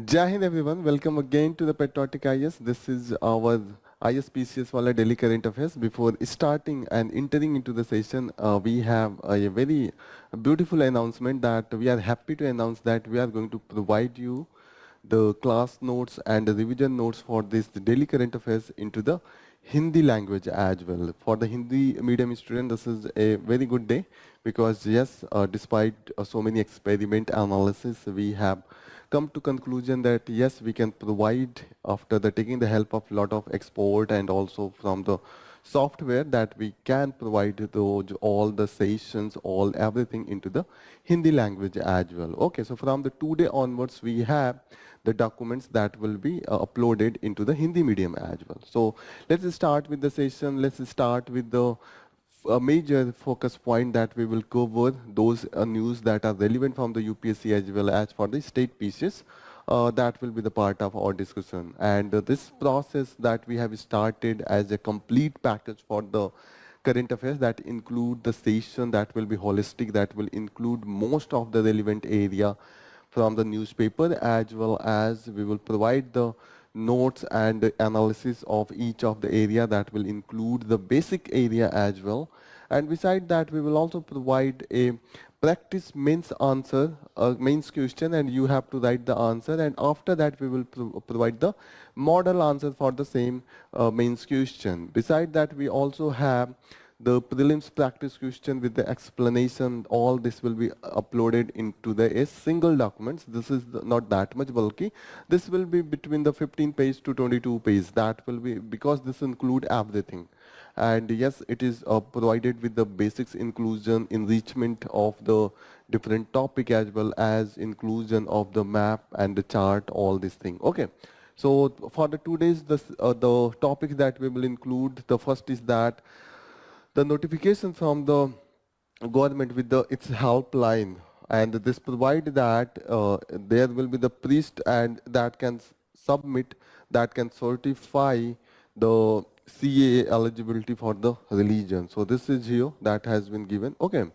Jai Hind everyone, welcome again to the Patriotic IAS. This is our IAS PCSwala Delhi current affairs. Before starting and entering into the session, we have a very beautiful announcement that we are happy to announce that we are going to provide you the class notes and the revision notes for this daily current affairs into the Hindi language as well. For the Hindi medium student, this is a very good day because yes, despite so many experiment analysis, we have come to conclusion that yes, we can provide after the taking the help of lot of export and also from the software that we can provide those all the sessions, all everything into the Hindi language as well. Okay, so from the today onwards, we have the documents that will be uploaded into the Hindi medium as well. So let's start with the session. Let's start with the a major focus point that we will cover those news that are relevant from the UPSC as well as for the state pieces. That will be the part of our discussion. And this process that we have started as a complete package for the current affairs that include the session that will be holistic, that will include most of the relevant area from the newspaper, as well as we will provide the notes and analysis of each of the area that will include the basic area as well. And beside that, we will also provide a practice mains answer, mains question, and you have to write the answer. And after that, we will provide the model answer for the same mains question. Beside that, we also have the prelims practice question with the explanation. All this will be uploaded into a single document. This is not that much bulky. This will be between the 15 page to 22 page. That will be because this include everything. And yes, it is provided with the basics inclusion, enrichment of the different topic as well as inclusion of the map and the chart, all these things. Okay. So for the 2 days, the topics that we will include, the first is that the notification from the government with its helpline, and this provide that there will be the priest and that can submit, that can certify the CAA eligibility for the religion. So this is here that has been given. Okay.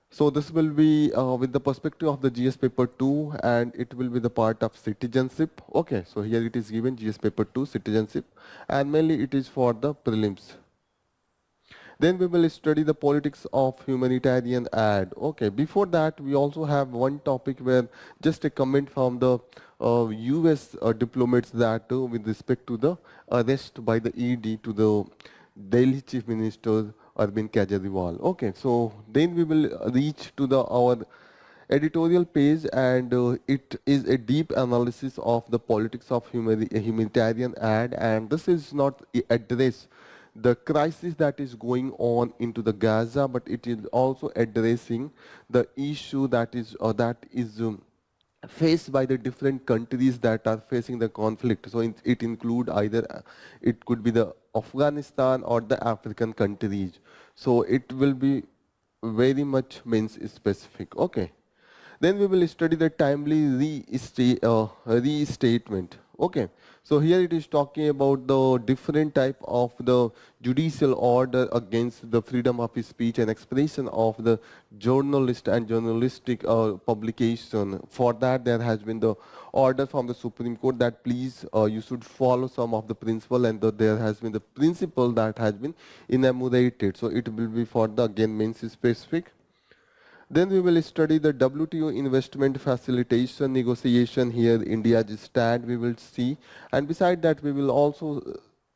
So this will be with the perspective of the GS paper 2, and it will be the part of citizenship. Okay, so here it is given GS paper 2 citizenship, and mainly it is for the prelims. Then we will study the politics of humanitarian aid. Okay, before that we also have one topic where just a comment from the US diplomats that with respect to the arrest by the ED to the Delhi Chief Minister Arvind Kejriwal. Okay, so then we will reach to the our editorial page, and it is a deep analysis of the politics of humanitarian aid, and this is not address the crisis that is going on into the Gaza, but it is also addressing the issue that is faced by the different countries that are facing the conflict. So it include either it could be the Afghanistan or the African countries. So it will be very much means specific. Okay. Then we will study the timely restatement. Okay. So here it is talking about the different type of the judicial order against the freedom of speech and expression of the journalist and journalistic publication. For that, there has been the order from the Supreme Court that please you should follow some of the principle, and there has been the principle that has been enumerated. So it will be for the again means specific. Then we will study the WTO investment facilitation negotiation. Here India's stand we will see, and beside that we will also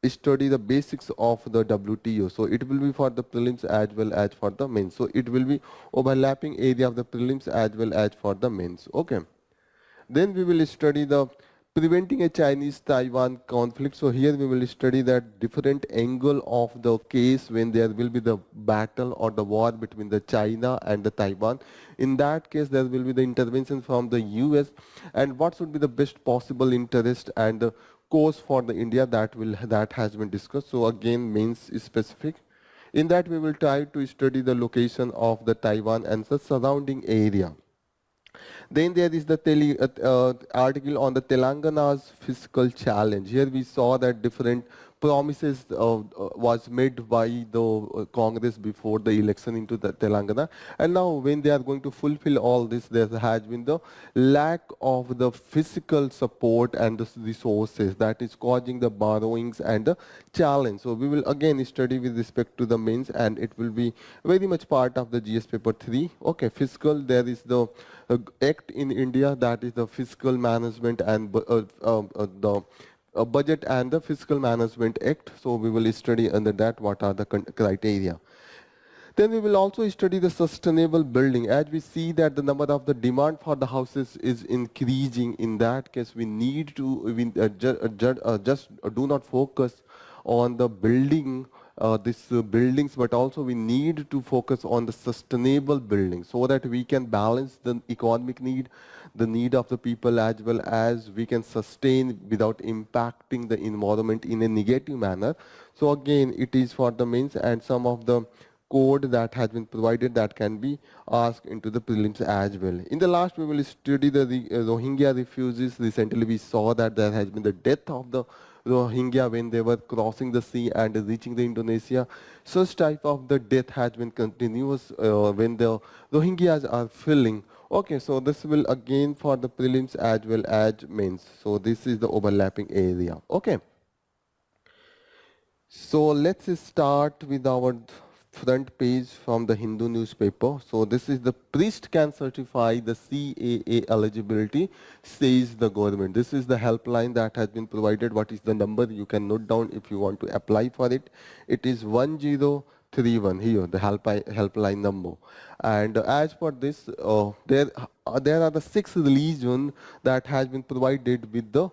study the basics of the WTO. So it will be for the prelims as well as for the mains. So it will be overlapping area of the prelims as well as for the mains. Okay. Then we will study the preventing a Chinese-Taiwan conflict. So here we will study that different angle of the case when there will be the battle or the war between the China and the Taiwan. In that case, there will be the intervention from the US, and what should be the best possible interest and the course for the India that has been discussed. So again, means specific. In that, we will try to study the location of the Taiwan and the surrounding area. Then there is the article on the Telangana's fiscal challenge. Here we saw that different promises was made by the Congress before the election into the Telangana, and now when they are going to fulfill all this, there has been the lack of the physical support and the resources that is causing the borrowings and the challenge. So we will again study with respect to the mains, and it will be very much part of the GS paper 3. Okay, fiscal, there is the act in India, that is the fiscal management and the budget and the fiscal management act. So we will study under that what are the criteria. Then we will also study the sustainable building. As we see that the number of the demand for the houses is increasing, in that case we need to just do not focus on the building these buildings, but also we need to focus on the sustainable building so that we can balance the economic need, the need of the people, as well as we can sustain without impacting the environment in a negative manner. So again, it is for the mains, and some of the code that has been provided that can be asked into the prelims as well. In the last, we will study the Rohingya refugees. Recently, we saw that there has been the death of the Rohingya when they were crossing the sea and reaching the Indonesia. Such type of the death has been continuous when the Rohingyas are filling. Okay, so this will again for the prelims as well as mains. So this is the overlapping area. Okay. So let's start with our front page from the Hindu newspaper. So this is the priest can certify the CAA eligibility, says the government. This is the helpline that has been provided. What is the number? You can note down if you want to apply for it. It is 1031 here, the helpline number. And as for this, there are the 6 religions that has been provided with the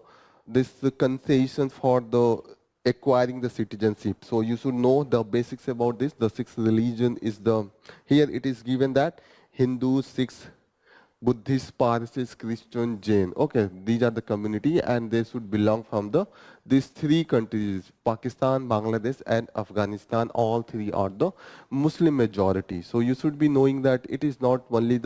this concession for the acquiring the citizenship. So you should know the basics about this. The 6th religion is the, here it is given that Hindu, Sikhs, Buddhist, Parsis, Christian, Jain. Okay, these are the community and they should belong from these 3 countries, Pakistan, Bangladesh and Afghanistan. All 3 are the Muslim majority. So you should be knowing that it is not only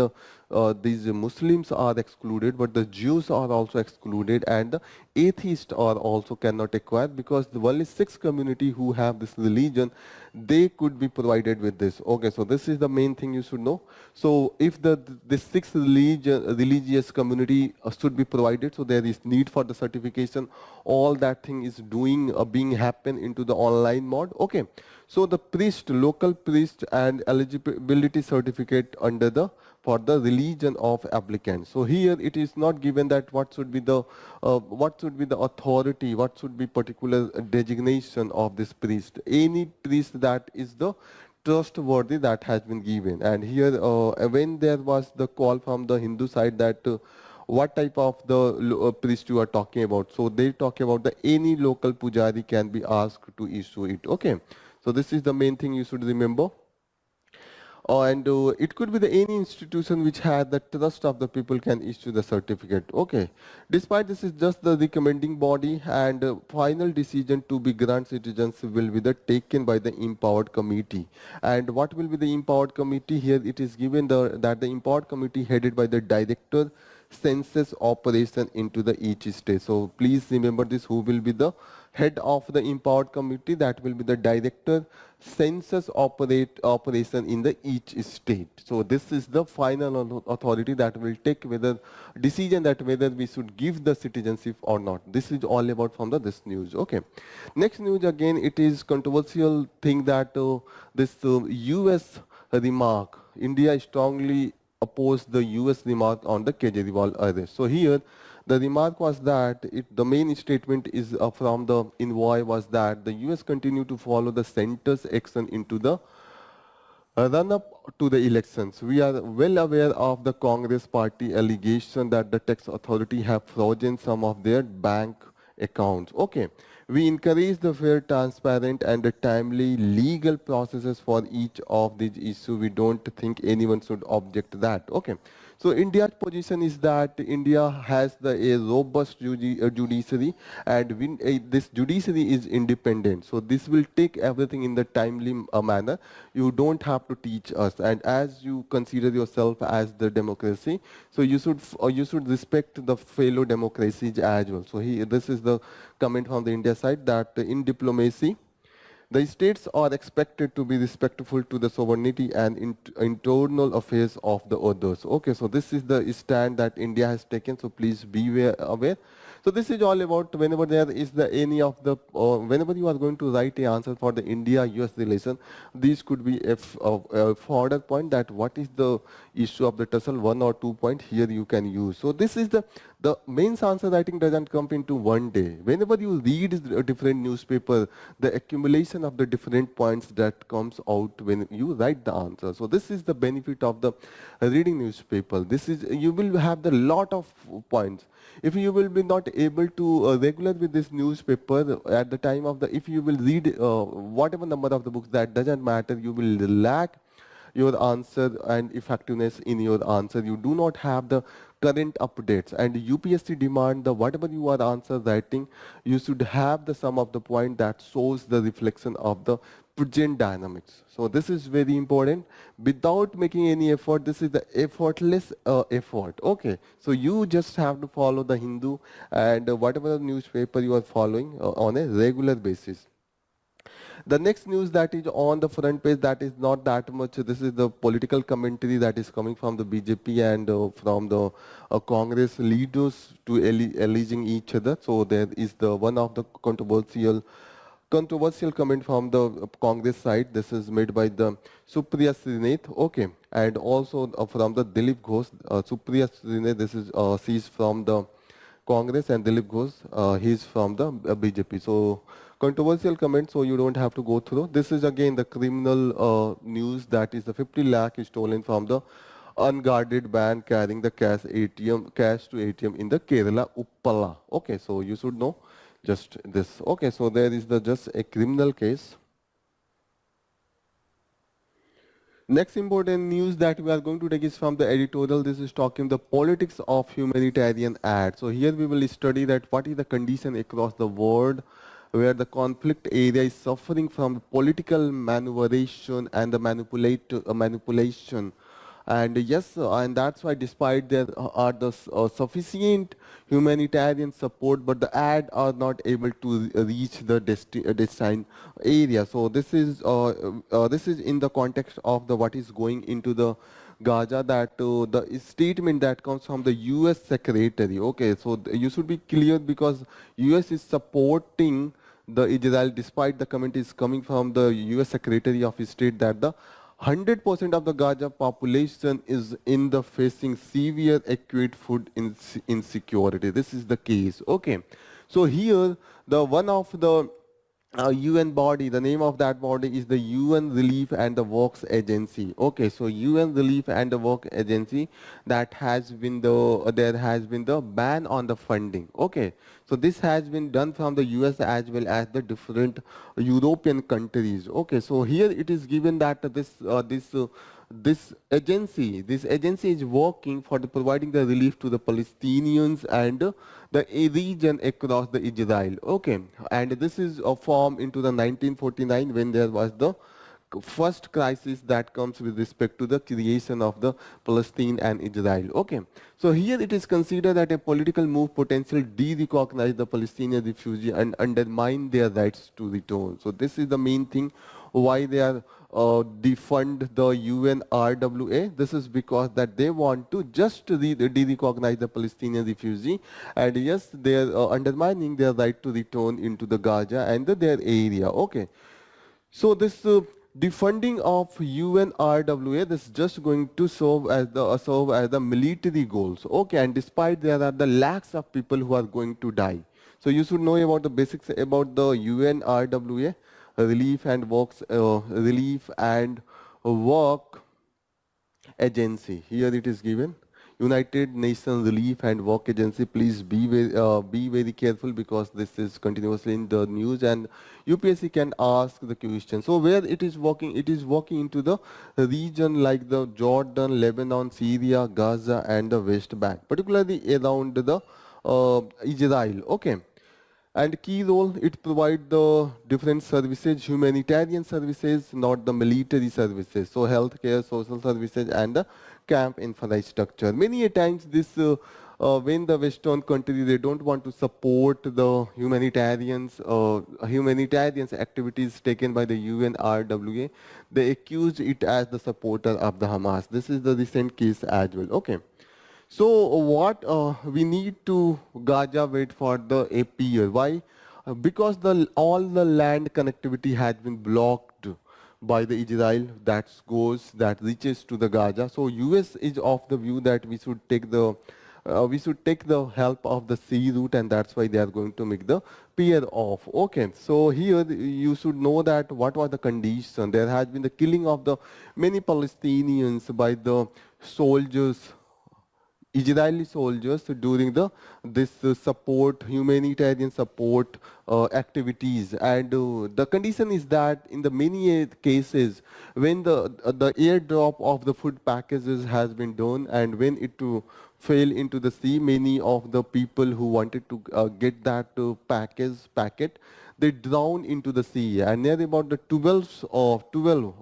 these Muslims are excluded, but the Jews are also excluded, and the atheists are also cannot acquire, because the only 6 community who have this religion, they could be provided with this. Okay, so this is the main thing you should know. So if the 6th religious community should be provided, so there is need for the certification. All that thing is doing being happen into the online mode. Okay, so the priest, local priest, and eligibility certificate under the for the religion of applicant. So here it is not given that what should be the authority, what should be particular designation of this priest. Any priest that is the trustworthy, that has been given. And here when there was the call from the Hindu side that what type of the priest you are talking about, so they talk about the any local pujari can be asked to issue it. Okay, so this is the main thing you should remember. And it could be any institution which has the trust of the people can issue the certificate. Okay, despite this is just the recommending body, and final decision to be grant citizenship will be taken by the empowered committee. And what will be the empowered committee? Here it is given that the empowered committee headed by the director census operation into the each state. So please remember this, who will be the head of the empowered committee? That will be the director census operation in the each state. So this is the final authority that will take whether decision that whether we should give the citizenship or not. This is all about from this news. Okay, next news, again it is controversial thing that this US remark, India strongly opposed the US remark on the Kejriwal arrest. So here the remark was that the main statement is from the envoy was that the US continue to follow the center's action into the run-up to the elections. We are well aware of the Congress party allegation that the tax authority have frozen some of their bank accounts. Okay, we encourage the fair, transparent and the timely legal processes for each of these issues. We don't think anyone should object to that. Okay, So India's position is that India has a robust judiciary, and this judiciary is independent. So this will take everything in the timely manner. You don't have to teach us. And as you consider yourself as the democracy, so you should respect the fellow democracies as well. So this is the comment from the India side that in diplomacy, the states are expected to be respectful to the sovereignty and internal affairs of the others. Okay, so this is the stand that India has taken, so please be aware. So this is all about whenever there is whenever you are going to write a answer for the India-US relation, these could be a further point that what is the issue of the tussle, 1 or 2 point here you can use. So this is the mains answer writing doesn't come into one day. Whenever you read a different newspaper, the accumulation of the different points that comes out when you write the answer. So this is the benefit of the reading newspaper. You will have the lot of points. If you will be not able to regular with this newspaper at the time of if you will read whatever number of the books, that doesn't matter, you will lack your answer and effectiveness in your answer. You do not have the current updates, and UPSC demand the whatever you are answer writing, you should have the sum of the point that shows the reflection of the present dynamics. So this is very important. Without making any effort, this is the effortless effort. Okay, so you just have to follow the Hindu and whatever newspaper you are following on a regular basis. The next news that is on the front page, that is not that much. This is the political commentary that is coming from the BJP and from the Congress leaders to alleging each other. So there is the one of the controversial comment from the Congress side. This is made by the Supriya Srinath, okay, and also from the Dilip Ghosh. Supriya Srinath, this is she is from the Congress, and Dilip Ghosh, he is from the BJP. So controversial comment, so you don't have to go through. This is again the criminal news, that is the 50 lakh is stolen from the unguarded man carrying the cash to ATM in the Kerala Uppala. Okay, so you should know just this. Okay, so there is just a criminal case. Next important news that we are going to take is from the editorial. This is talking the politics of humanitarian aid. So here we will study that what is the condition across the world where the conflict area is suffering from political maneuveration and the manipulation. And yes, and that's why despite there are the sufficient humanitarian support, but the ad are not able to reach the destined area. So this is in the context of the what is going into the Gaza, that the statement that comes from the U.S. Secretary. Okay, so you should be clear because U.S. is supporting the Israel, despite the comment is coming from the U.S. Secretary of State that the 100% of the Gaza population is in the facing severe acute food insecurity. This is the case. Okay, so here the one of the UN body, the name of that body is the UN Relief and the Works Agency. Okay, so UN Relief and the Work Agency, that has been there has been the ban on the funding. Okay, so this has been done from the US as well as the different European countries. Okay, so here it is given that this agency is working for providing the relief to the Palestinians and the region across the Israel. Okay, and this is formed into the 1949 when there was the first crisis that comes with respect to the creation of the Palestine and Israel. Okay, so here it is considered that a political move potentially de-recognize the Palestinian refugee and undermine their rights to return. So this is the main thing why they are defund the UNRWA. This is because that they want to just de-recognize the Palestinian refugee, and yes, they are undermining their right to return into the Gaza and their area. Okay, so this defunding of UNRWA, this is just going to serve as the military goals. Okay, and despite there are the lakhs of people who are going to die. So you should know about the basics about the UNRWA, Relief and Work Agency. Here it is given. United Nations Relief and Work Agency. Please be very careful because this is continuously in the news and UPSC can ask the question. So where it is working into the region like the Jordan, Lebanon, Syria, Gaza and the West Bank, particularly around the Israel. Okay. And key role, it provide the different services, humanitarian services, not the military services. So healthcare, social services, and the camp infrastructure. Many a times this, when the Western country, they don't want to support the humanitarians activities taken by the UNRWA, they accuse it as the supporter of the Hamas. This is the recent case as well. Okay. So what we need to Gaza wait for the APR. Why? Because all the land connectivity has been blocked by the Israel that reaches to the Gaza. So US is of the view that we should take the help of the sea route, and that's why they are going to make the pier off. Okay, so here you should know that what was the condition. There has been the killing of the many Palestinians by the soldiers, Israeli soldiers during this support, humanitarian support activities, and the condition is that in the many cases when the airdrop of the food packages has been done and when it fell into the sea, many of the people who wanted to get that packet, they drown into the sea, and near about the 12.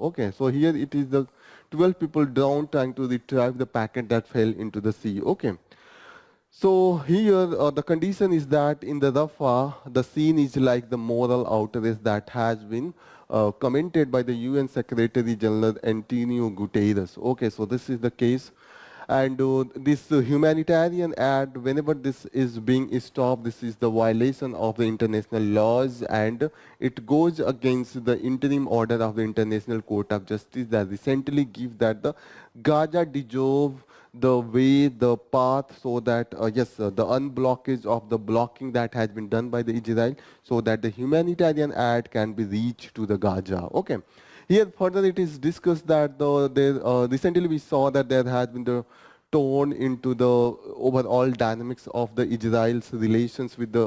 Okay, so here it is the 12 people drowned trying to retrieve the packet that fell into the sea. Okay. So here the condition is that in the Rafah, the scene is like the moral outrage that has been commented by the UN Secretary General Antonio Guterres. Okay, so this is the case. And this humanitarian aid, whenever this is being stopped, this is the violation of the international laws, and it goes against the interim order of the International Court of Justice that recently give that the Gaza deserve the way, the path, so that the unblockage of the blocking that has been done by the Israel, so that the humanitarian aid can be reached to the Gaza. Okay. Here further it is discussed that recently we saw that there has been the torn into the overall dynamics of the Israel's relations with the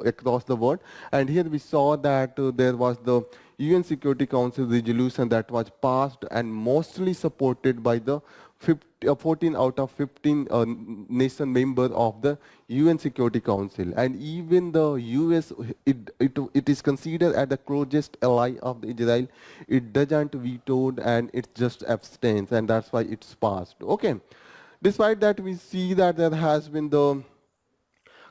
across the world. And here we saw that there was the UN Security Council resolution that was passed and mostly supported by the 14 out of 15 nation member of the UN Security Council, and even the US, it is considered as the closest ally of the Israel. It doesn't veto and it just abstains, and that's why it's passed. Okay. Despite that, we see that there has been the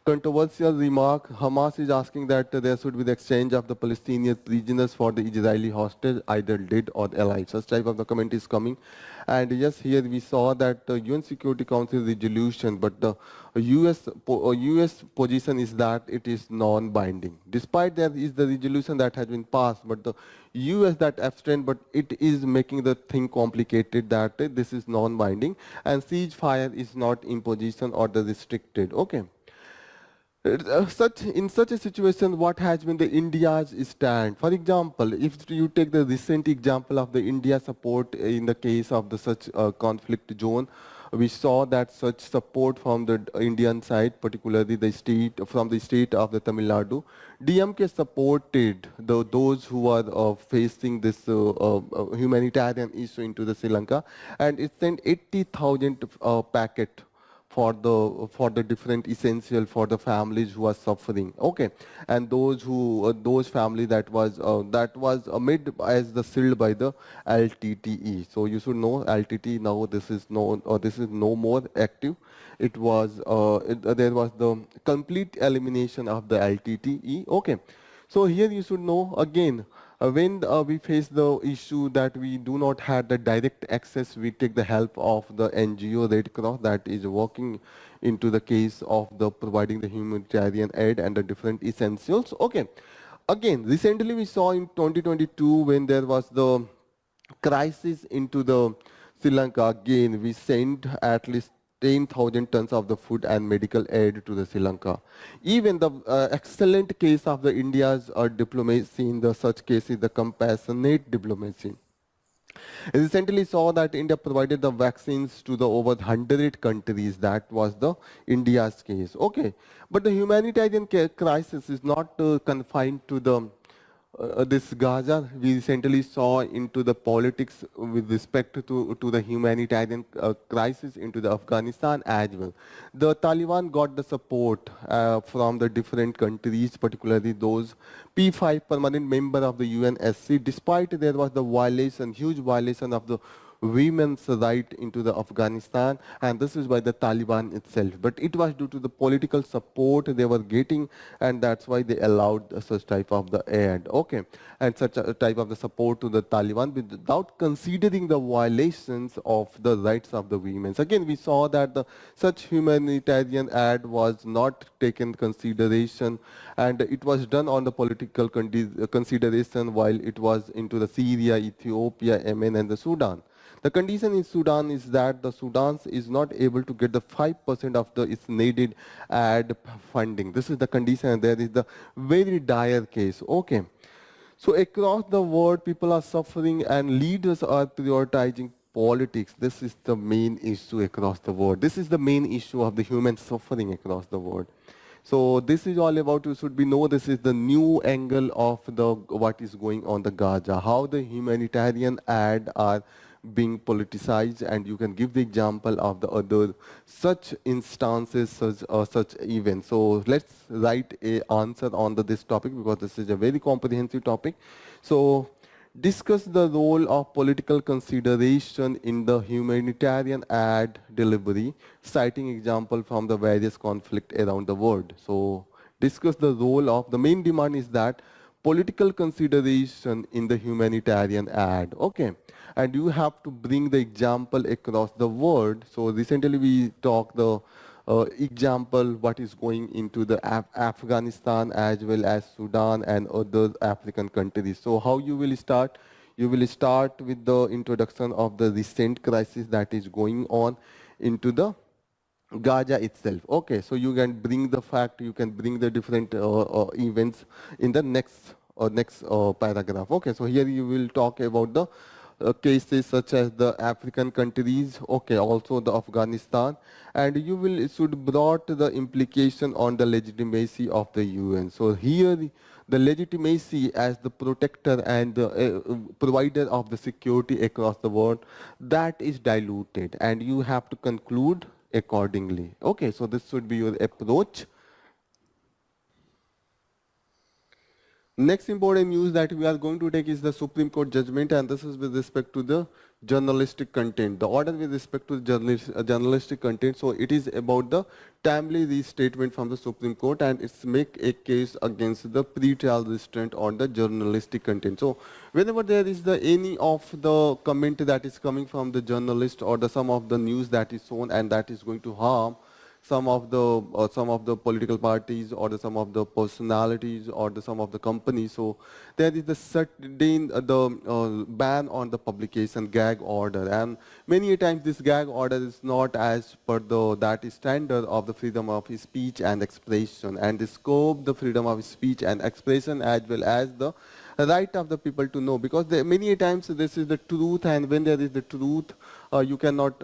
controversial remark. Hamas is asking that there should be the exchange of the Palestinian prisoners for the Israeli hostage, either dead or alive. Such type of the comment is coming. And yes, here we saw that the UN Security Council resolution, but the US position is that it is non-binding. Despite there is the resolution that has been passed, but the US that abstained, but it is making the thing complicated that this is non-binding and ceasefire is not imposition or the restricted. Okay. In such a situation, what has been the India's stand? For example, if you take the recent example of the India support in the case of the such conflict zone, we saw that such support from the Indian side, particularly from the state of the Tamil Nadu, DMK supported those who are facing this humanitarian issue into the Sri Lanka, and it sent 80,000 packet for the different essential for the families who are suffering. Okay, and those family that was made as the shield by the LTTE. So you should know LTTE now. This is no more active. There was the complete elimination of the LTTE. Okay, so here you should know again. When we face the issue that we do not have the direct access, we take the help of the NGO Red Cross that is working into the case of the providing the humanitarian aid and the different essentials. Okay. Again, recently we saw in 2022 when there was the crisis into the Sri Lanka, again we sent at least 10,000 tons of the food and medical aid to the Sri Lanka. Even the excellent case of the India's diplomacy in the such cases, the compassionate diplomacy. Recently saw that India provided the vaccines to the over 100 countries. That was the India's case. Okay, but the humanitarian crisis is not confined to the this Gaza. We recently saw into the politics with respect to the humanitarian crisis into the Afghanistan as well. The Taliban got the support from the different countries, particularly those P5 permanent member of the UNSC, despite there was the violation, huge violation of the women's right into the Afghanistan, and this is by the Taliban itself. But it was due to the political support they were getting, and that's why they allowed such type of the aid, okay, and such a type of the support to the Taliban without considering the violations of the rights of the women. Again, we saw that the such humanitarian aid was not taken consideration, and it was done on the political consideration while it was into the Syria, Ethiopia, Yemen, and the Sudan. The condition in Sudan is that the Sudan is not able to get the 5% of the its needed ad funding. This is the condition, and there is the very dire case. Okay. So across the world, people are suffering and leaders are prioritizing politics. This is the main issue across the world. This is the main issue of the human suffering across the world. So this is all about, you should be know, this is the new angle of the what is going on the Gaza, how the humanitarian aid are being politicized, and you can give the example of the other such instances, such events. So let's write a answer on this topic, because this is a very comprehensive topic. So discuss the role of political consideration in the humanitarian aid delivery, citing example from the various conflict around the world. So discuss the role of, the main demand is that political consideration in the humanitarian aid, okay? And you have to bring the example across the world. So recently we talked the example what is going into the Afghanistan as well as Sudan and other African countries. So how you will start? You will start with the introduction of the recent crisis that is going on into the Gaza itself. Okay, so you can bring the fact, you can bring the different events in the next paragraph. Okay, so here you will talk about the cases such as the African countries, okay, also the Afghanistan, and you will should brought the implication on the legitimacy of the UN. So here the legitimacy as the protector and the provider of the security across the world, that is diluted, and you have to conclude accordingly. Okay, so this should be your approach. Next important news that we are going to take is the Supreme Court judgment, and this is with respect to the journalistic content. The order with respect to the journalistic content, so it is about the timely restatement from the Supreme Court, and it's make a case against the pre-trial restraint on the journalistic content. So whenever there is any of the comment that is coming from the journalist or the some of the news that is shown and that is going to harm some of the political parties or some of the personalities or some of the companies. So there is the certain ban on the publication gag order, and many a times this gag order is not as per the that is standard of the freedom of speech and expression, and the scope the freedom of speech and expression as well as the right of the people to know, because many a times this is the truth, and when there is the truth, you cannot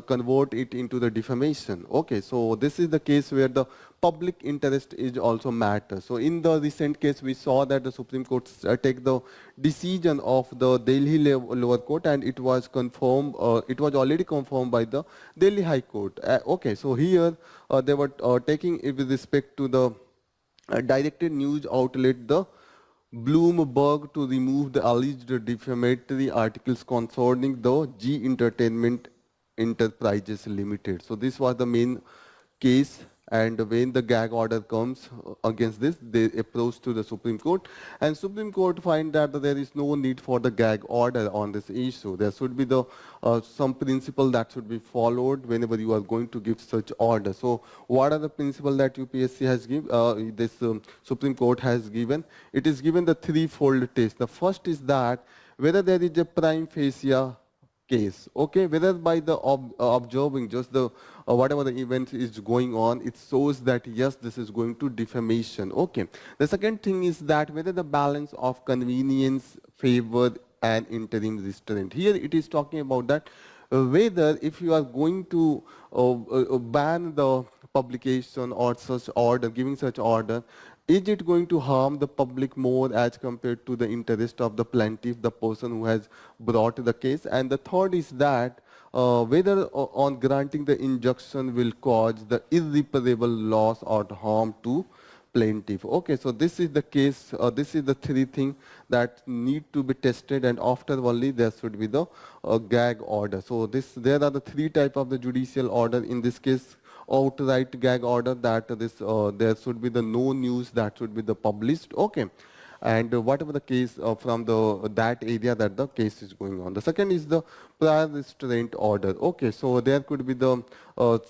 convert it into the defamation. Okay, so this is the case where the public interest is also matter. So in the recent case, we saw that the Supreme Court take the decision of the Delhi lower court, and it was confirmed. It was already confirmed by the Delhi High Court. Okay, so here they were taking it with respect to the directed news outlet, the Bloomberg, to remove the alleged defamatory articles concerning the G Entertainment Enterprises Limited. So this was the main case, and when the gag order comes against this, they approach to the Supreme Court, and Supreme Court find that there is no need for the gag order on this issue. There should be the some principle that should be followed whenever you are going to give such order. So what are the principle that UPSC has given, this Supreme Court has given? It is given the threefold test. The first is that whether there is a prime facie case, okay, whether by the observing just the whatever the event is going on, it shows that yes, this is going to defamation. Okay, the second thing is that whether the balance of convenience favor an interim restraint. Here it is talking about that whether if you are going to ban the publication or such order, giving such order, is it going to harm the public more as compared to the interest of the plaintiff, the person who has brought the case? And the third is that whether on granting the injunction will cause the irreparable loss or harm to plaintiff. Okay, so this is the case, this is the three things that need to be tested, and after only there should be the gag order. So there are the three type of the judicial order. In this case, outright gag order, that there should be the no news that should be the published. Okay, and whatever the case from that area that the case is going on. The second is the prior restraint order. Okay, so there could be the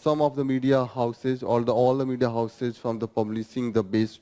some of the media houses, all the media houses from the publishing the based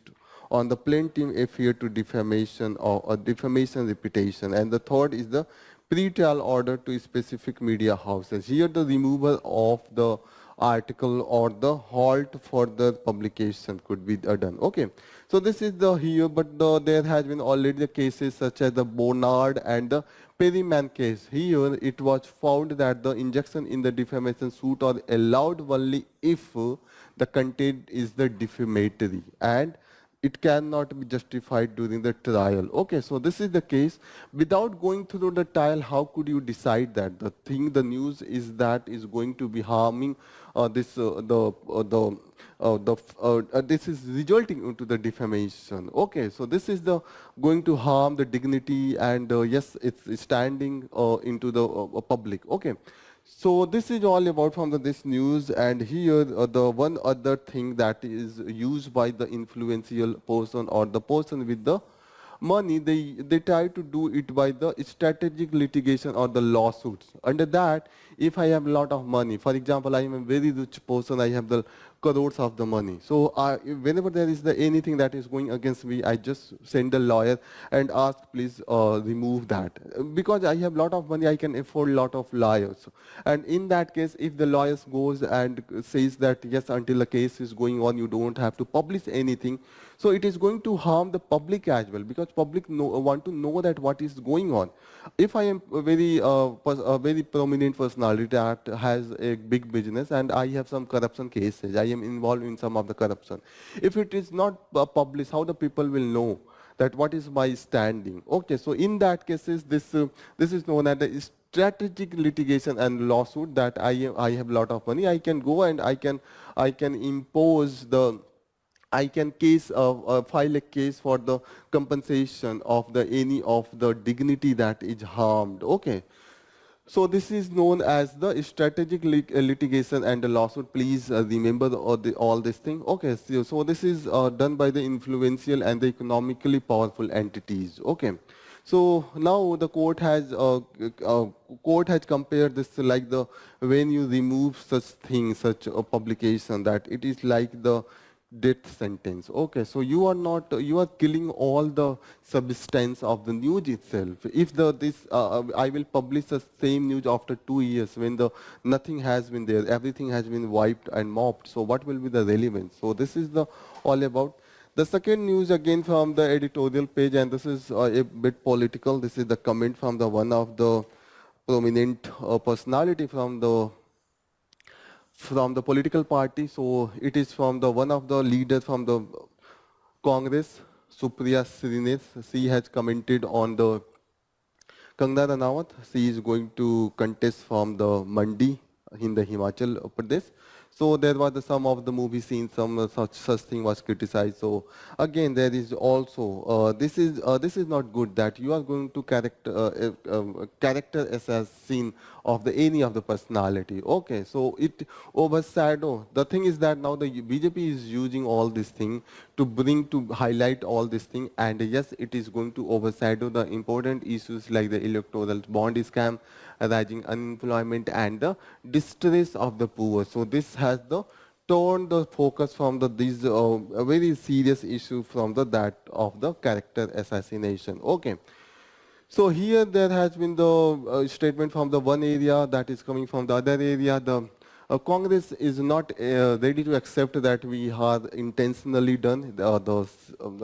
on the plaintiff affair to defamation or defamation reputation. And the third is the pre-trial order to specific media houses. Here the removal of the article or the halt for the publication could be done. Okay, so this is the here, but there has been already the cases such as the Bonnard and the Perryman case. Here it was found that the injunction in the defamation suit are allowed only if the content is the defamatory and it cannot be justified during the trial. Okay, so this is the case. Without going through the trial, how could you decide that the news is that is going to be harming this is resulting into the defamation. Okay, so this is the going to harm the dignity and yes, it's standing into the public. Okay. So this is all about from this news, and here the one other thing that is used by the influential person or the person with the money, they try to do it by the strategic litigation or the lawsuits. Under that, if I have a lot of money, for example, I am a very rich person, I have the crores of the money. So whenever there is anything that is going against me, I just send a lawyer and ask, please remove that. Because I have a lot of money, I can afford a lot of lawyers. And in that case, if the lawyer goes and says that, yes, until the case is going on, you don't have to publish anything, so it is going to harm the public as well, because public want to know that what is going on. If I am a very prominent personality that has a big business and I have some corruption cases, I am involved in some of the corruption. If it is not published, how the people will know that what is my standing? Okay, so in that cases, this is known as the strategic litigation and lawsuit, that I have a lot of money, I can go and I can impose the I can file a case for the compensation of any of the dignity that is harmed. Okay. So this is known as the strategic litigation and the lawsuit. Please remember all this thing. Okay, so this is done by the influential and the economically powerful entities. Okay, so now the court has compared this like when you remove such things, such a publication, that it is like the death sentence. Okay, so you are killing all the substance of the news itself. If I will publish the same news after 2 years when nothing has been there, everything has been wiped and mopped, so what will be the relevance? So this is all about. The second news again from the editorial page, and this is a bit political. This is the comment from one of the prominent personality from the political party. So it is from one of the leaders from the Congress, Supriya Srines. She has commented on the Kangana Ranaut. She is going to contest from the Mandi in the Himachal Pradesh. So there was some of the movie scenes, some such thing was criticized. So again, there is also this is not good that you are going to character assassin of any of the personality. Okay, so it overshadow. The thing is that now the BJP is using all this thing to highlight all this thing, and yes, it is going to overshadow the important issues like the electoral bond scam, rising unemployment, and the distress of the poor. So this has turned the focus from these a very serious issue from that of the character assassination. Okay. So here there has been the statement from the one area that is coming from the other area. Congress is not ready to accept that we are intentionally done. The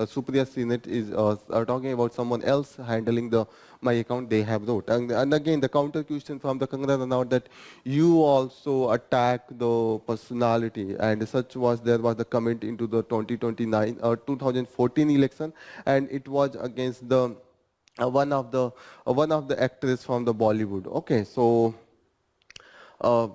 Supriya Senate is are talking about someone else handling the my account. They have wrote, and again the counter question from the Congress announced that you also attack the personality, and such was there was the comment into the 2029 2014 election, and it was against the one of the actors from the Bollywood. Okay, so.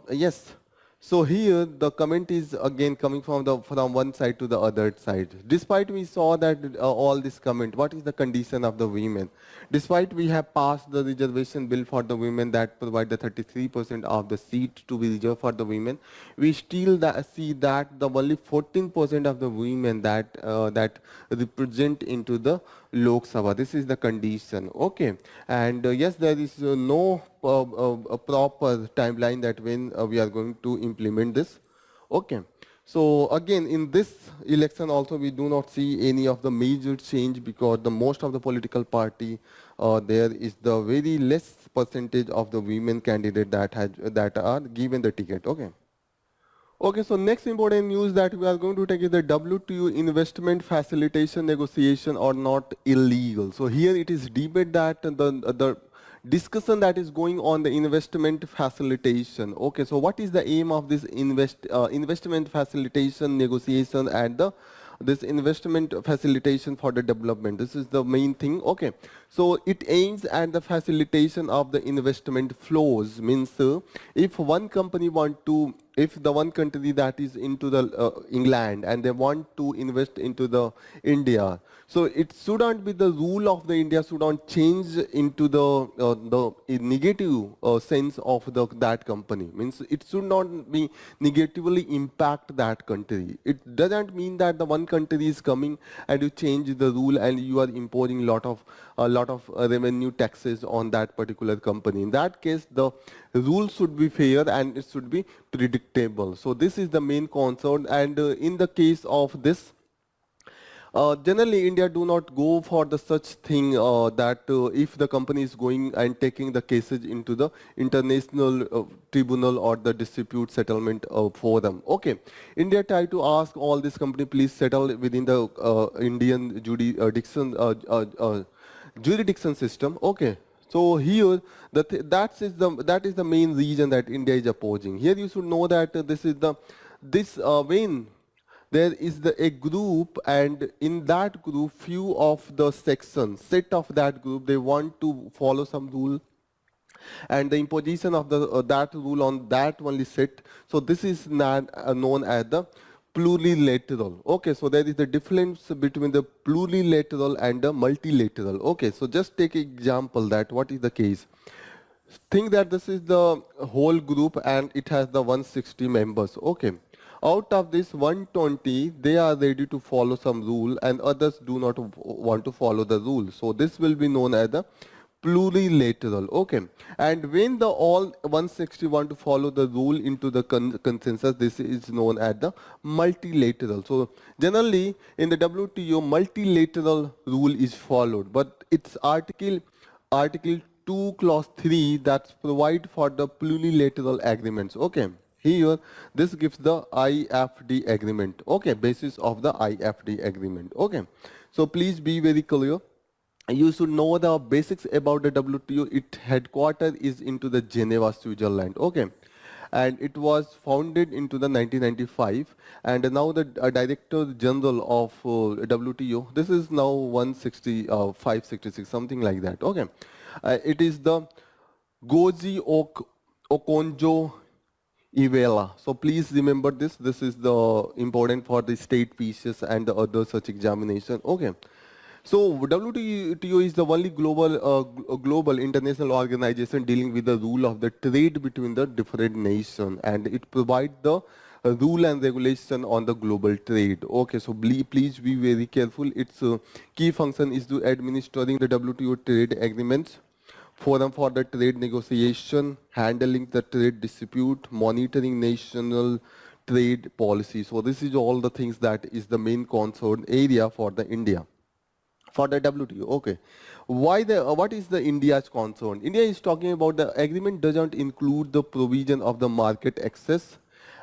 Yes. So here the comment is again coming from the from one side to the other side. Despite we saw that all this comment, what is the condition of the women? Despite we have passed the reservation bill for the women that provide the 33% of the seat to be reserved for the women, we still see that the only 14% of the women that represent into the Lok Sabha. This is the condition. Okay, and yes, there is no a proper timeline that when we are going to implement this. Okay. So again, in this election also we do not see any of the major change because the most of the political party there is the very less percentage of the women candidate that are given the ticket. Okay. Okay, so next important news that we are going to take is the WTO investment facilitation negotiation or not illegal. So here it is debate that the discussion that is going on the investment facilitation. Okay, so what is the aim of this investment facilitation negotiation and the this investment facilitation for the development? This is the main thing. Okay, so it aims at the facilitation of the investment flows. Means if one company want to, if the one country that is into the England and they want to invest into the India, so it shouldn't be the rule of the India shouldn't change into the negative sense of that company. Means it should not be negatively impact that country. It doesn't mean that the one country is coming and you change the rule and you are imposing a lot of revenue taxes on that particular company. In that case, the rule should be fair and it should be predictable. So this is the main concern. And in the case of this, generally, India do not go for the such thing that if the company is going and taking the cases into the international tribunal or the dispute settlement forum. Okay, India try to ask all this company please settle within the Indian jurisdiction system. Okay. So here, that is the main reason that India is opposing. Here you should know that when there is a group, and in that group few of the sections set of that group they want to follow some rule and the imposition of the that rule on that only set. So this is known as the plurilateral. Okay, so there is the difference between the plurilateral and the multilateral. Okay, so just take example that what is the case. Think that this is the whole group and it has the 160 members. Okay. Out of this 120, they are ready to follow some rule and others do not want to follow the rule. So this will be known as the plurilateral. Okay. And when the all 160 want to follow the rule into the consensus, this is known as the multilateral. So generally in the WTO, multilateral rule is followed, but it's article 2 clause 3 that provide for the plurilateral agreements. Okay. Here, this gives the IFD agreement. Okay, basis of the IFD agreement. Okay, so please be very clear. You should know the basics about the WTO. Its headquarters is into the Geneva, Switzerland. Okay, and it was founded into the 1995. And now the Director General of WTO. This is now 566, something like that. Okay, it is the Goji Okonjo Ivela. So please remember this. This is the important for the state pieces and the other such examination. Okay. So WTO is the only global international organization dealing with the rule of the trade between the different nations, and it provides the rule and regulation on the global trade. Okay, so please be very careful. Its key function is to administering the WTO trade agreements, forum for the trade negotiation, handling the trade dispute, monitoring national trade policy. So this is all the things that is the main concern area for the India. For the WTO, okay. What is the India's concern? India is talking about the agreement doesn't include the provision of the market access,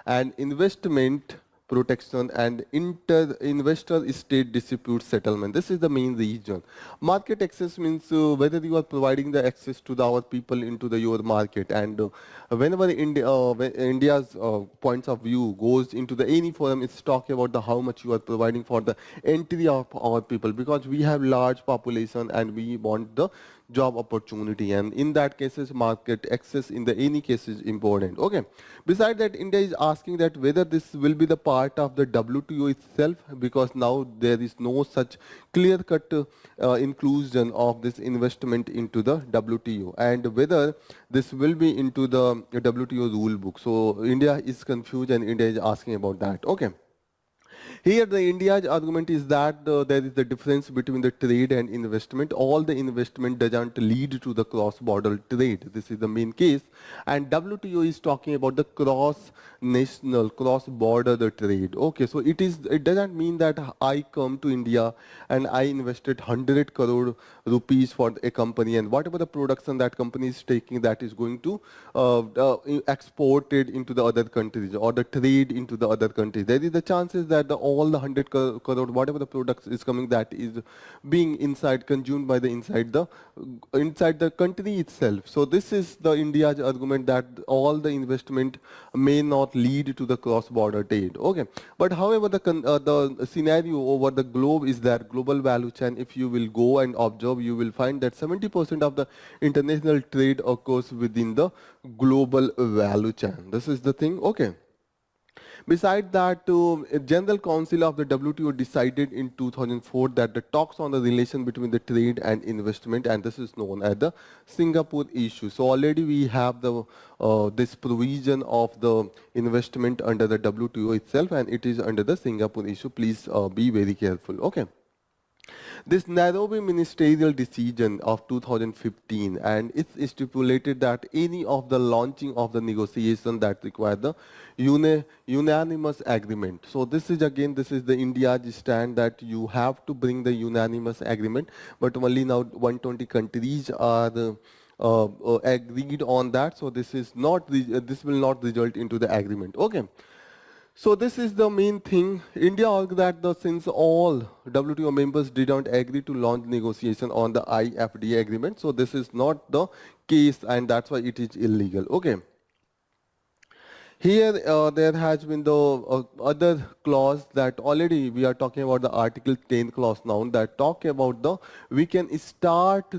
and investment protection and investor state dispute settlement. This is the main region. Market access means whether you are providing the access to our people into your market, and whenever India's points of view goes into the any forum, it's talking about the how much you are providing for the entry of our people, because we have large population and we want the job opportunity, and in that cases market access in the any case is important. Okay, beside that, India is asking that whether this will be the part of the WTO itself, because now there is no such clear cut inclusion of this investment into the WTO, and whether this will be into the WTO rule book. So India is confused and India is asking about that. Okay. Here, the India's argument is that there is the difference between the trade and investment. All the investment doesn't lead to the cross-border trade. This is the main case. And WTO is talking about the cross-national, cross-border trade. Okay, so it doesn't mean that I come to India and I invested 100 crore rupees for a company, and whatever the production that company is taking, that is going to exported into the other countries or the trade into the other countries. There is the chances that all the 100 crore, whatever the products is coming, that is being consumed by the inside the country itself. So this is the India's argument that all the investment may not lead to the cross-border trade. Okay, but however, the scenario over the globe is that global value chain. If you will go and observe, you will find that 70% of the international trade occurs within the global value chain. This is the thing. Okay. Besides that, a General Council of the WTO decided in 2004 that the talks on the relation between the trade and investment, and this is known as the Singapore issue. So already we have the this provision of the investment under the WTO itself, and it is under the Singapore issue. Please be very careful. Okay. This Nairobi ministerial decision of 2015, and it's stipulated that any of the launching of the negotiation that require the unanimous agreement. So this is the India's stand that you have to bring the unanimous agreement, but only now 120 countries are agreed on that. So this will not result into the agreement. Okay. So this is the main thing. India argued that since all WTO members did not agree to launch negotiation on the IFDA agreement, so this is not the case, and that's why it is illegal. Okay. Here there has been the other clause that already we are talking about the Article 10 clause now that talk about we can start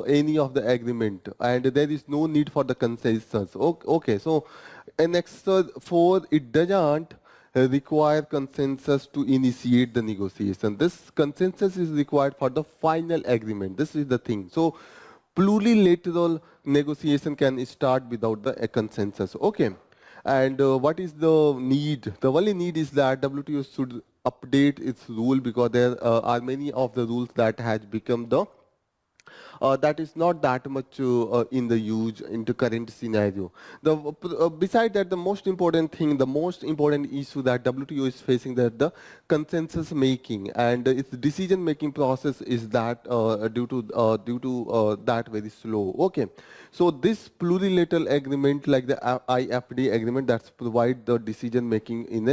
any of the agreement and there is no need for the consensus. Okay, so Annex 4, it doesn't require consensus to initiate the negotiation. This consensus is required for the final agreement. This is the thing. So plurilateral negotiation can start without the consensus. Okay. And what is the need? The only need is that WTO should update its rule, because there are many of the rules that has become that is not that much in the use into current scenario. Beside that, the most important issue that WTO is facing, that the consensus making and its decision making process is that due to that very slow. Okay, so this plurilateral agreement like the IFD agreement that's provide the decision making in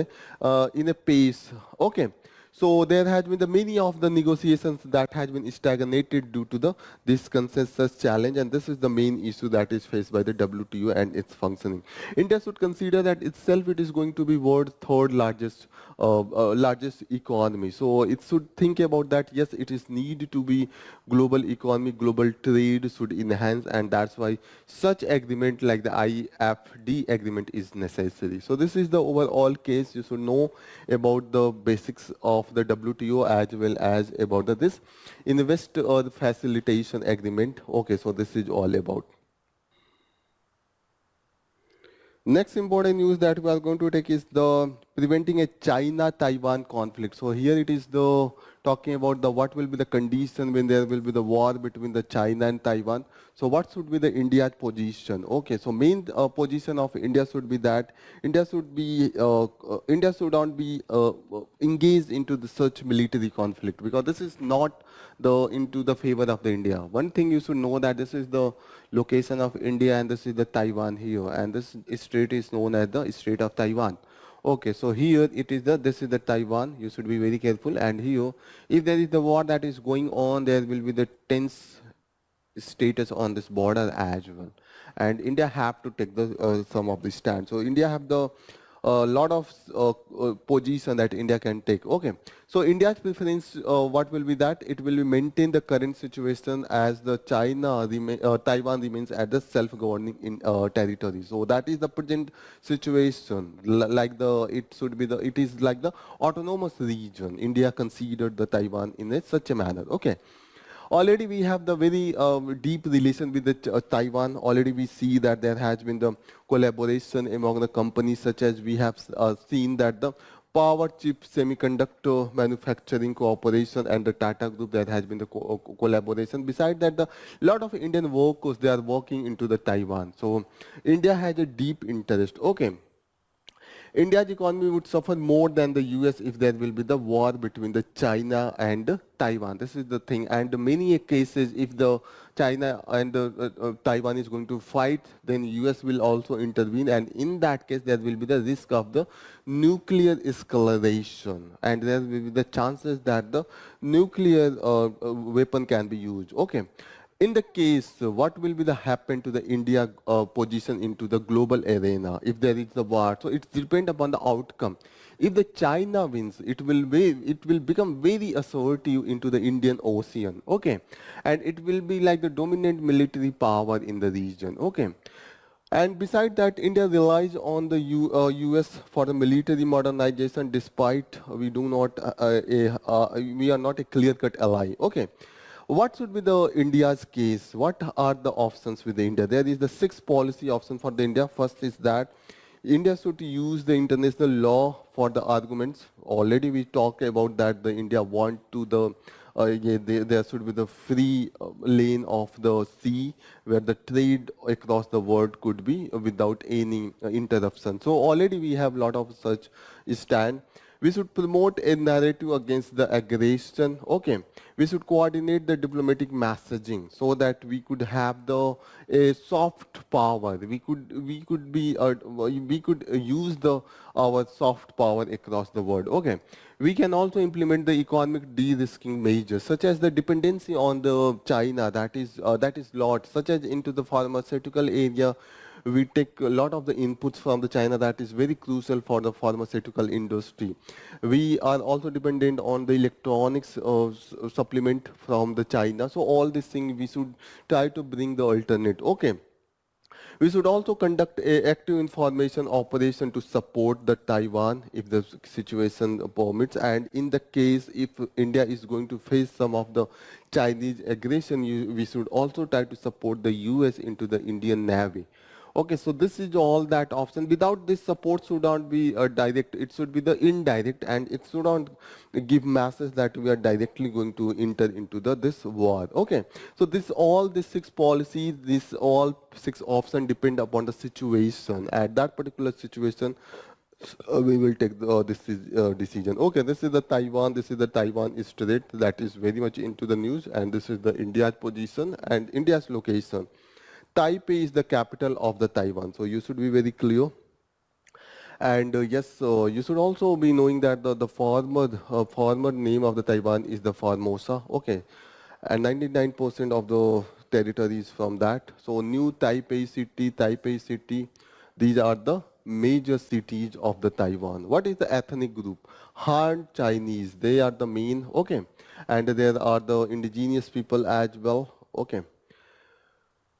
a pace. Okay. So there has been many of the negotiations that has been stagnated due to this consensus challenge, and this is the main issue that is faced by the WTO and its functioning. India should consider that itself it is going to be world's third largest economy. So it should think about that. Yes, it is need to be global economy, global trade should enhance, and that's why such agreement like the IFD agreement is necessary. So this is the overall case. You should know about the basics of the WTO as well as about this investor facilitation agreement. Okay, so this is all about. Next important news that we are going to take is the preventing a China-Taiwan conflict. So here it is talking about what will be the condition when there will be the war between the China and Taiwan. So what should be the India's position? Okay, so main position of India should be that India should not be engaged into such military conflict, because this is not into the favor of the India. One thing you should know that this is the location of India and this is the Taiwan here, and this strait is known as the Strait of Taiwan. Okay, so here it is this is the Taiwan. You should be very careful. And here, if there is the war that is going on, there will be the tense status on this border as well, and India have to take the some of the stand. So India have the lot of position that India can take. Okay, so India's preference, what will be that? It will be maintain the current situation as the Taiwan remains as the self-governing in territory. So that is the present situation. Like the it should be the it is like the autonomous region. India considered the Taiwan in such a manner. Okay. Already we have the very deep relation with the Taiwan. Already we see that there has been the collaboration among the companies, such as we have seen that the power chip semiconductor manufacturing cooperation and the Tata Group, there has been the collaboration. Besides that, the lot of Indian workers, they are working into the Taiwan. So India has a deep interest. Okay. India's economy would suffer more than the US if there will be the war between the China and Taiwan. This is the thing. And many cases, if the China and Taiwan is going to fight, then US will also intervene. And in that case, there will be the risk of the nuclear escalation. And there will be the chances that the nuclear weapon can be used. Okay. In the case, what will be the happen to the India position into the global arena if there is a war? So it depends upon the outcome. If the China wins, it will become very assertive into the Indian Ocean. Okay, and it will be like the dominant military power in the region. Okay. And beside that, India relies on the US for the military modernization, despite we are not a clear-cut ally. Okay. What should be the India's case? What are the options with the India? There is the six policy option for the India. First is that India should use the international law for the arguments. Already we talked about that the India want to there should be the free lane of the sea where the trade across the world could be without any interruption. So already we have lot of such stand. We should promote a narrative against the aggression. Okay. We should coordinate the diplomatic messaging so that we could have the a soft power. We could use the our soft power across the world. Okay. We can also implement the economic de-risking measures, such as the dependency on the China. That is lot, such as into the pharmaceutical area. We take a lot of the inputs from the China that is very crucial for the pharmaceutical industry. We are also dependent on the electronics supplement from the China. So all these things we should try to bring the alternate. Okay. We should also conduct a active information operation to support the Taiwan if the situation permits. And in the case if India is going to face some of the Chinese aggression, we should also try to support the US into the Indian Navy. Okay, so this is all that option. Without this support should not be direct, it should be the indirect, and it should not give masses that we are directly going to enter into this war. Okay, so these six policies, these all six options depend upon the situation. At that particular situation, we will take this decision. Okay, this is the Taiwan Strait that is very much into the news, and this is the India's position and India's location. Taipei is the capital of the Taiwan, so you should be very clear. And yes, you should also be knowing that the former name of the Taiwan is the Formosa. Okay, and 99% of the territory is from that. So New Taipei City, these are the major cities of the Taiwan. What is the ethnic group? Han Chinese, they are the main. Okay, and there are the indigenous people as well. Okay.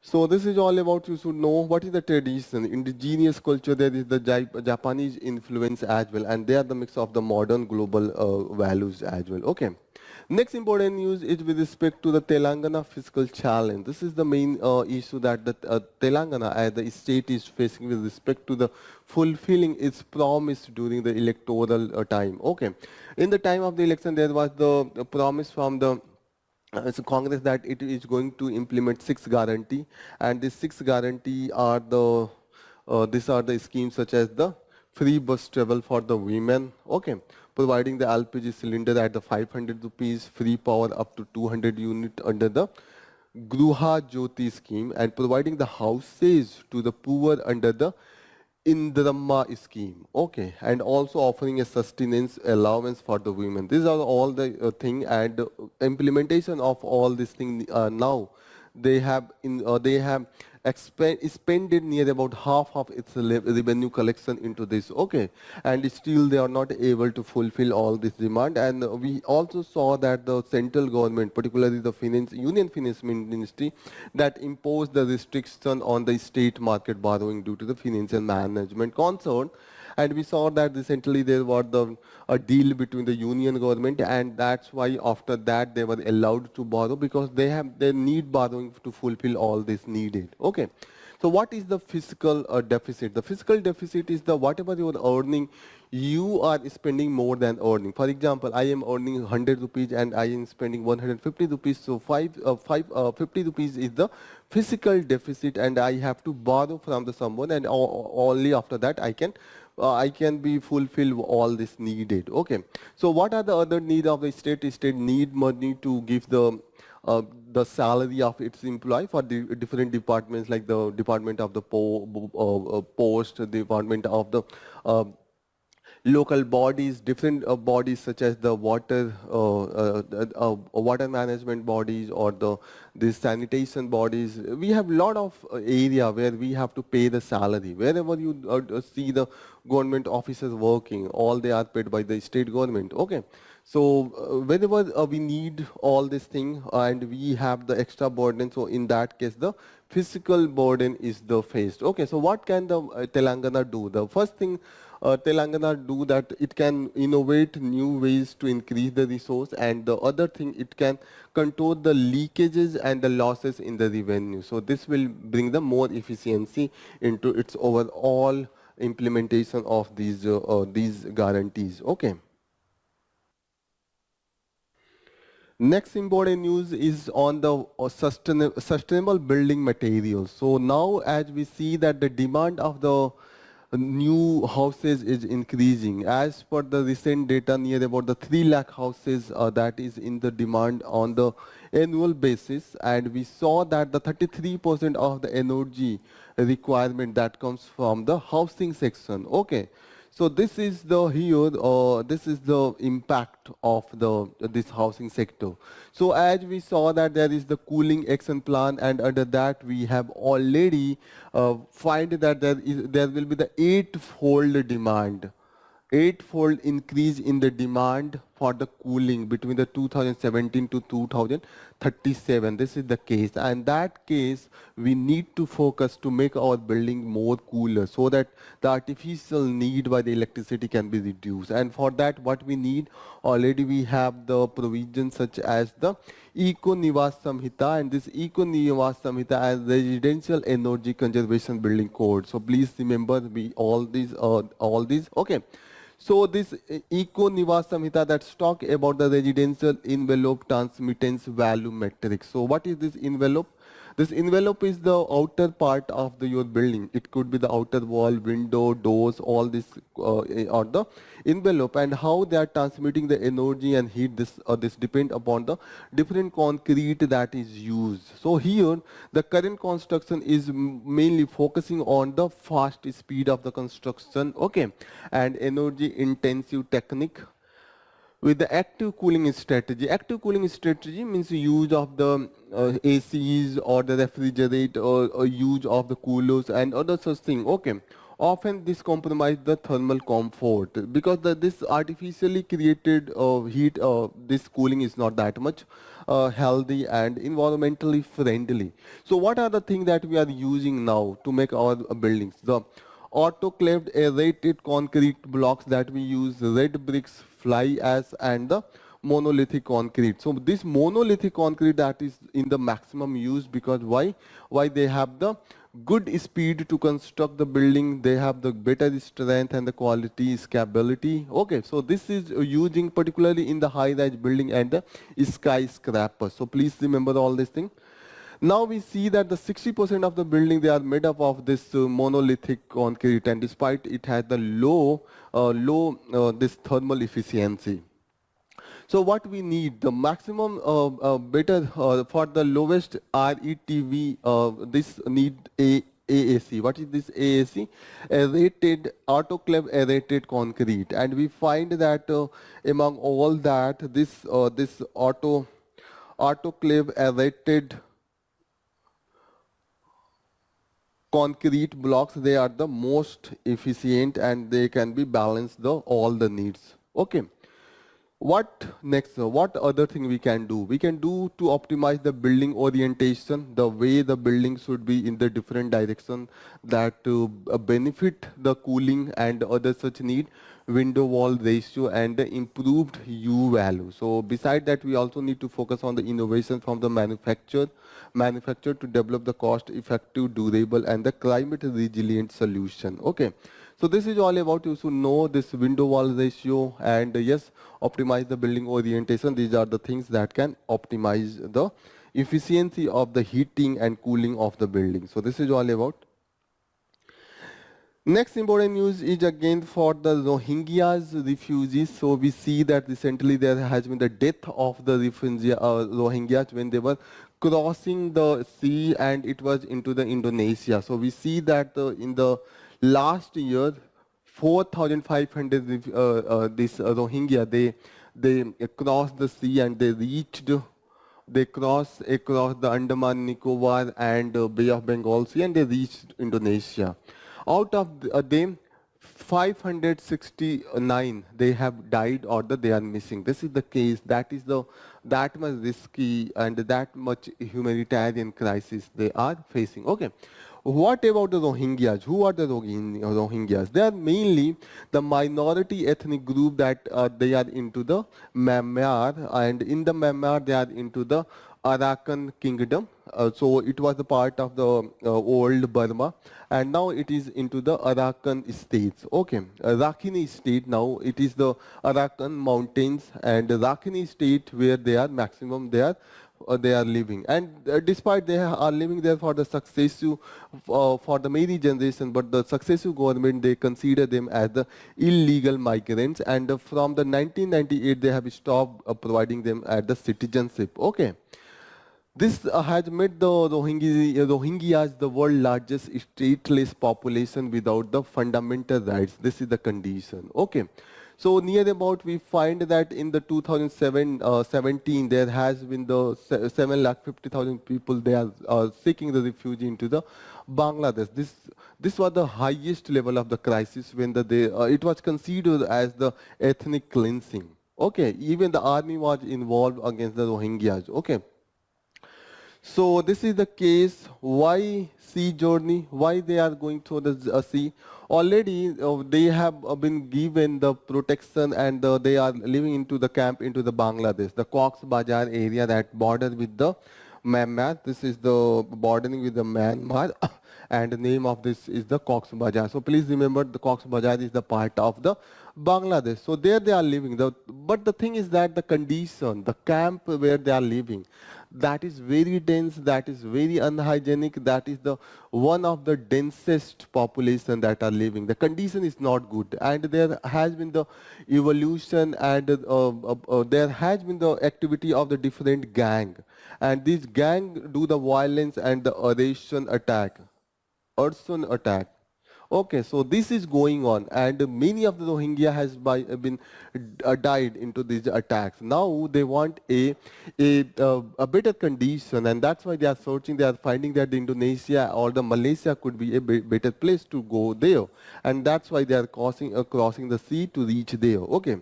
So this is all about you should know what is the tradition, indigenous culture, there is the Japanese influence as well, and they are the mix of the modern global values as well. Okay. Next important news is with respect to the Telangana fiscal challenge. This is the main issue that the Telangana as the state is facing with respect to the fulfilling its promise during the electoral time. Okay. In the time of the election, there was the promise from the so Congress that it is going to implement six guarantee, and these six guarantee are these are the schemes such as the free bus travel for the women, okay, providing the LPG cylinder at the 500 rupees, free power up to 200 unit under the Gruha Jyoti scheme, and providing the houses to the poor under the Indramma scheme, okay, and also offering a sustenance allowance for the women. These are all the thing, and implementation of all this thing now. They have expended near about half of its revenue collection into this, okay, and still they are not able to fulfill all this demand. And we also saw that the central government, particularly the Union Finance Ministry, that imposed the restriction on the state market borrowing due to the financial management concern. And we saw that recently there was a deal between the union government, and that's why after that they were allowed to borrow, because they need borrowing to fulfill all this needed. Okay. So what is the fiscal deficit? The fiscal deficit is the whatever you are earning, you are spending more than earning. For example, I am earning 100 rupees and I am spending 150 rupees. So 50 rupees is the fiscal deficit, and I have to borrow from the someone, and only after that I can be fulfill all this needed. Okay. So what are the other need of the state? State need money to give the salary of its employee for the different departments, like the department of the post, the department of the uh, local bodies, different bodies such as the water management bodies, or the sanitation bodies. We have a lot of area where we have to pay the salary. Wherever you see the government officers working, all they are paid by the state government. Okay. So whenever we need all this thing and we have the extra burden, so in that case the physical burden is the faced. Okay, so what can the Telangana do? The first thing Telangana do, that it can innovate new ways to increase the resource, and the other thing, it can control the leakages and the losses in the revenue. So this will bring the more efficiency into its overall implementation of these guarantees. Okay. Next important news is on the sustainable building materials. So now, as we see that the demand of the new houses is increasing. As per the recent data, near about the 3 lakh houses that is in the demand on the annual basis, and we saw that the 33% of the energy requirement that comes from the housing section. Okay. So this is the this is the impact of this housing sector. So as we saw that there is the cooling action plan, and under that we have already find that there will be the eightfold increase in the demand for the cooling between the 2017 to 2037. This is the case, and that case we need to focus to make our building more cooler, so that the artificial need by the electricity can be reduced. And for that, what we need, already we have the provisions such as the Eco Nivas Samhita, and this Eco Nivas Samhita as residential energy conservation building code. So please remember all these. Okay. So this Eco Nivas Samhita that's talk about the residential envelope transmittance value matrix. So what is this envelope? This envelope is the outer part of your building. It could be the outer wall, window, doors, all this or the envelope, and how they are transmitting the energy and heat. This depend upon the different concrete that is used. So here the current construction is mainly focusing on the fast speed of the construction, okay, and energy intensive technique with the active cooling strategy. Active cooling strategy means the use of the ACs or the refrigerator, or use of the coolers and other such thing. Okay. Often this compromise the thermal comfort, because this artificially created heat, this cooling is not that much healthy and environmentally friendly. So what are the things that we are using now to make our buildings? The autoclaved aerated concrete blocks that we use, red bricks, fly ash, and the monolithic concrete. So this monolithic concrete that is in the maximum use, because why? Why they have the good speed to construct the building, they have the better strength and the quality, scalability. Okay, so this is using particularly in the high-rise building and the skyscraper. So please remember all these things. Now we see that the 60% of the building, they are made up of this monolithic concrete, and despite it has the low this thermal efficiency. So what we need, the maximum better for the lowest RETV, this need AAC. What is this AAC? Aerated, autoclave aerated concrete. And we find that among all that, this autoclave aerated concrete blocks, they are the most efficient and they can be balanced the all the needs. Okay. What next? What other thing we can do? We can do to optimize the building orientation, the way the building should be in the different direction that to benefit the cooling and other such need, window wall ratio and the improved U value. So beside that, we also need to focus on the innovation from the manufacturer to develop the cost effective, durable and the climate resilient solution. Okay. So this is all about you should know this window wall ratio and yes, optimize the building orientation. These are the things that can optimize the efficiency of the heating and cooling of the building. So this is all about. Next important news is again for the Rohingyas refugees. So we see that recently there has been the death of the Rohingyas when they were crossing the sea and it was into the Indonesia. So we see that in the last year, 4,500 this Rohingya, they crossed the sea and they crossed across the Andaman Nicobar and Bay of Bengal Sea and they reached Indonesia. Out of them, 569 they have died or they are missing. This is the case. That is that much risky and that much humanitarian crisis they are facing. Okay. What about the Rohingyas? Who are the Rohingyas? They are mainly the minority ethnic group that they are into the Myanmar, and in the Myanmar they are into the Arakan kingdom. So it was a part of the old Burma, and now it is into the Arakan states. Okay, Rakhine state now it is the Arakan mountains and Rakhine state where they are maximum they are living, and despite they are living there for the successive for the many generation, but the successive government they consider them as the illegal migrants, and from the 1998 they have stopped providing them as the citizenship. Okay. This has made the Rohingyas the world's largest stateless population without the fundamental rights. This is the condition. Okay. So near about we find that in the 2017 there has been the 7,50,000 people they are seeking the refuge into the Bangladesh. This was the highest level of the crisis when it was considered as the ethnic cleansing. Okay, even the army was involved against the Rohingyas. Okay. So this is the case. Why sea journey? Why they are going through the sea? Already they have been given the protection and they are living into the camp into the Bangladesh, the Cox's Bazar area that border with the Myanmar. This is the bordering with the Myanmar and the name of this is the Cox's Bazar. So please remember the Cox's Bazar is the part of the Bangladesh. So there they are living. But the thing is that the condition, the camp where they are living, that is very dense, that is very unhygienic, that is the one of the densest population that are living. The condition is not good, and there has been the evolution and there has been the activity of the different gang, and these gang do the violence and the arson attack. Okay, so this is going on, and many of the Rohingya has been died into these attacks. Now they want a better condition, and that's why they are searching. They are finding that Indonesia or the Malaysia could be a better place to go there, and that's why they are crossing the sea to reach there. Okay.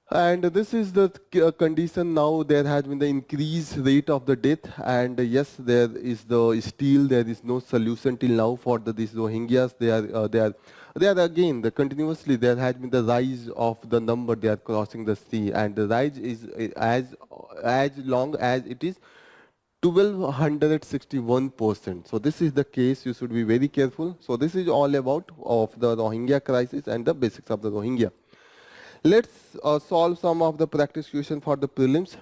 And this is the condition now. There has been the increased rate of the death, and yes, there is there is no solution till now for these Rohingyas. They are again continuously there has been the rise of the number they are crossing the sea, and the rise is as long as it is 1261%. So this is the case. You should be very careful. So this is all about of the Rohingya crisis and the basics of the Rohingya. Let's solve some of the practice question for the prelims.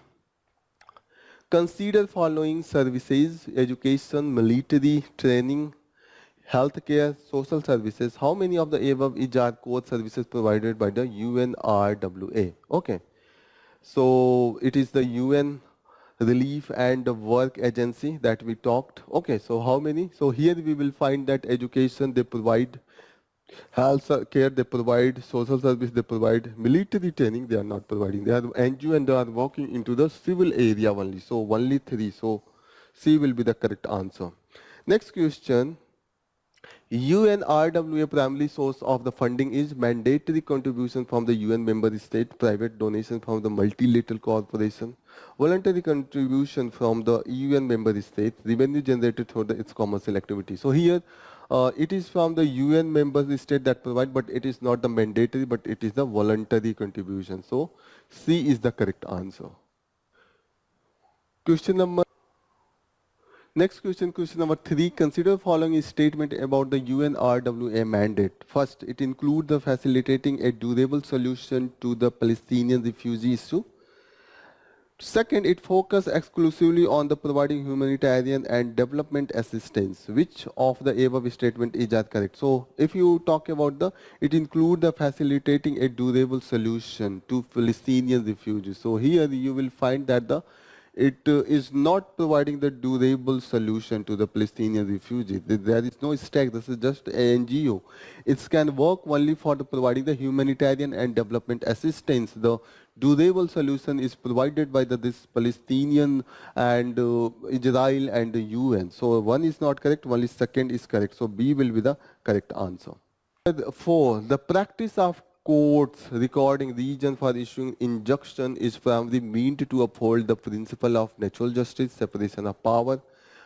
Consider following services: education, military, training, healthcare, social services. How many of the above are core services provided by the UNRWA? Okay. So it is the UN relief and work agency that we talked. Okay, so how many? So here we will find that education they provide, health care they provide, social service they provide, military training they are not providing. They are NGO and they are working into the civil area only. So only 3. So C will be the correct answer. Next question. UNRWA primary source of the funding is mandatory contribution from the UN member state, private donation from the multilateral corporation, voluntary contribution from the UN member state, revenue generated through its commercial activity. So here it is from the UN member state that provide, but it is not the mandatory, but it is the voluntary contribution. So C is the correct answer. Question number Next question, question number 3. Consider following statement about the UNRWA mandate. First, it includes the facilitating a durable solution to the Palestinian refugee issue. Second, it focuses exclusively on the providing humanitarian and development assistance. Which of the above statement is correct? So, if you talk about it includes the facilitating a durable solution to Palestinian refugees. So here you will find that it is not providing the durable solution to the Palestinian refugees. There is no stack. This is just an NGO. It can work only for providing the humanitarian and development assistance. The durable solution is provided by this Palestinian and Israel and the UN. So one is not correct, only second is correct. So B will be the correct answer. 4. The practice of courts recording region for issuing injunction is primarily meant to uphold the principle of natural justice, separation of power,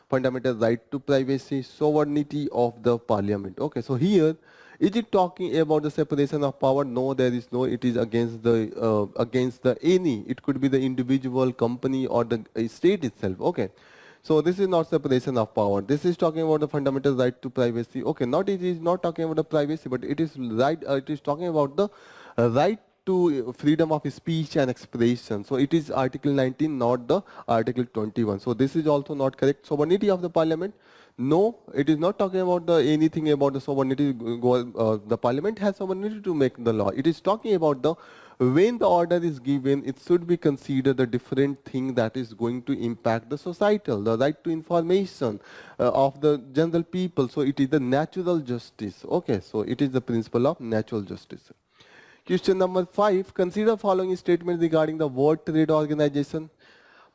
fundamental right to privacy, sovereignty of the parliament. Okay, so here, is it talking about the separation of power? No, there is no. It is against the any. It could be the individual, company, or the state itself. Okay. So this is not separation of power. This is talking about the fundamental right to privacy. Okay, not it is not talking about the privacy, but it is right. It is talking about the right to freedom of speech and expression. So it is Article 19, not the Article 21. So this is also not correct. Sovereignty of the parliament. No, it is not talking about anything about the sovereignty. The parliament has sovereignty to make the law. It is talking about when the order is given, it should be considered a different thing that is going to impact the societal, the right to information of the general people. So it is the natural justice. Okay, so it is the principle of natural justice. Question number 5. Consider following statement regarding the World Trade Organization.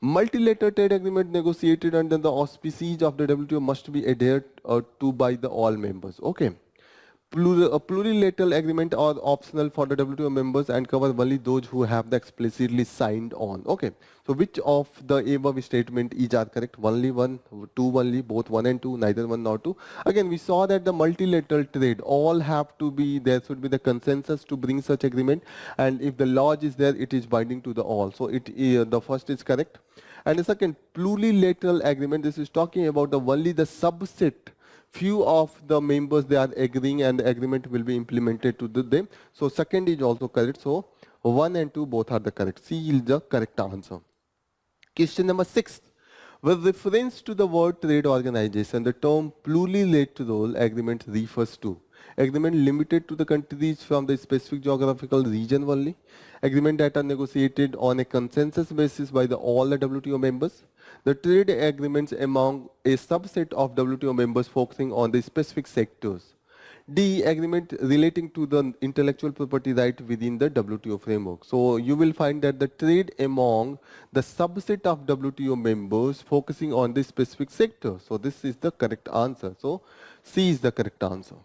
Multilateral trade agreement negotiated under the auspices of the WTO must be adhered to by the all members. Okay. Plurilateral agreement are optional for the WTO members and cover only those who have explicitly signed on. Okay. So which of the above statement is correct? Only one, two only, both 1 and 2, neither 1 nor 2. Again, we saw that the multilateral trade, all have to be, there should be the consensus to bring such agreement. And if the law is there, it is binding to the all. So the first is correct. And the second, plurilateral agreement, this is talking about only the subset. Few of the members they are agreeing and the agreement will be implemented to them. So second is also correct. So 1 and 2 both are the correct. C is the correct answer. Question number 6. With reference to the World Trade Organization, the term plurilateral agreement refers to agreement limited to the countries from the specific geographical region only, agreement that are negotiated on a consensus basis by all the WTO members, the trade agreements among a subset of WTO members focusing on the specific sectors. D, agreement relating to the intellectual property right within the WTO framework. So you will find that the trade among the subset of WTO members focusing on the specific sector. So this is the correct answer. So C is the correct answer.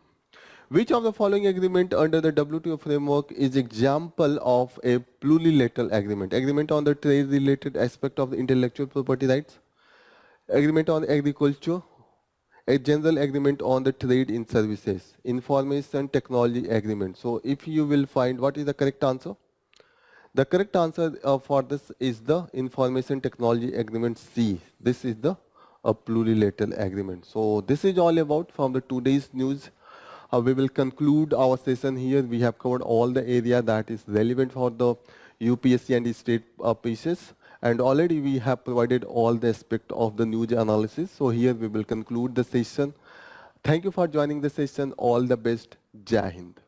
Which of the following agreement under the WTO framework is example of a plurilateral agreement? Agreement on the trade-related aspect of the intellectual property rights, agreement on agriculture, a general agreement on the trade in services, information technology agreement. So if you will find what is the correct answer? The correct answer for this is the information technology agreement C. This is the plurilateral agreement. So this is all about from the today's news. We will conclude our session here. We have covered all the area that is relevant for the UPSC and the state pieces. And already we have provided all the aspect of the news analysis. So here we will conclude the session. Thank you for joining the session. All the best. Jai Hind.